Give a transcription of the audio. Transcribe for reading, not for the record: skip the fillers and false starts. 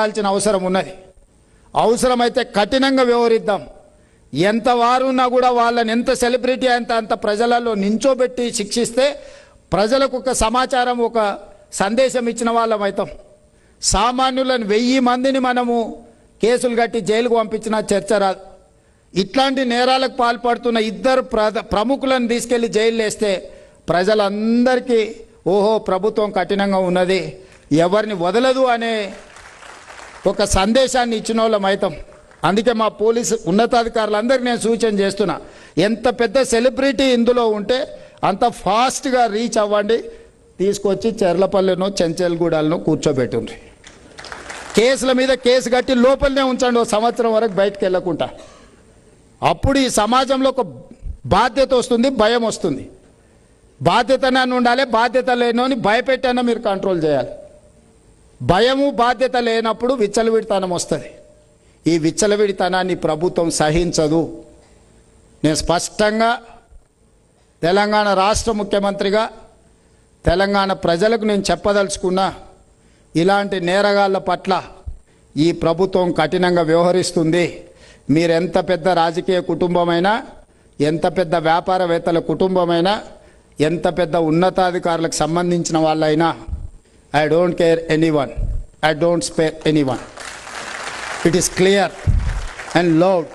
అవసరం ఉన్నది. అవసరమైతే కఠినంగా వ్యవహరిద్దాం. ఎంత వారున్నా కూడా వాళ్ళని ఎంత సెలబ్రిటీ అంత ప్రజలలో నించోబెట్టి శిక్షిస్తే ప్రజలకు ఒక సమాచారం, ఒక సందేశం ఇచ్చిన వాళ్ళం అవుతాం. సామాన్యులను 1000 మందిని మనము కేసులు కట్టి జైలుకు పంపించినా చర్చ రాదు. ఇట్లాంటి నేరాలకు పాల్పడుతున్న 2 ప్రముఖులను తీసుకెళ్లి జైలు వేస్తే ప్రజలందరికీ ఓహో ప్రభుత్వం కఠినంగా ఉన్నది, ఎవరిని వదలదు అనే ఒక సందేశాన్ని ఇచ్చిన వాళ్ళం అవుతాం. అందుకే మా పోలీసు ఉన్నతాధికారులందరికీ నేను సూచన చేస్తున్నా, ఎంత పెద్ద సెలబ్రిటీ ఇందులో ఉంటే అంత ఫాస్ట్గా రీచ్ అవ్వండి, తీసుకొచ్చి చెర్లపల్లెనో చెంచల్గూడలను కూర్చోబెట్టుండ్రి. కేసుల మీద కేసు కట్టి లోపలనే ఉంచండి, 1 సంవత్సరం వరకు బయటకు వెళ్ళకుండా. అప్పుడు ఈ సమాజంలో ఒక బాధ్యత వస్తుంది, భయం వస్తుంది. బాధ్యతనే ఉండాలి, బాధ్యత లేనోని భయపెట్టైనా మీరు కంట్రోల్ చేయాలి. భయము బాధ్యత లేనప్పుడు విచ్చలవిడితనం వస్తుంది. ఈ విచ్చలవిడితనాన్ని ప్రభుత్వం సహించదు. నేను స్పష్టంగా తెలంగాణ రాష్ట్ర ముఖ్యమంత్రిగా తెలంగాణ ప్రజలకు నేను చెప్పదలుచుకున్నా, ఇలాంటి నేరగాళ్ల పట్ల ఈ ప్రభుత్వం కఠినంగా వ్యవహరిస్తుంది. మీరెంత పెద్ద రాజకీయ కుటుంబమైనా, ఎంత పెద్ద వ్యాపారవేత్తల కుటుంబమైనా, ఎంత పెద్ద ఉన్నతాధికారులకు సంబంధించిన వాళ్ళైనా, I don't care anyone. I don't spare anyone. It is clear and loud.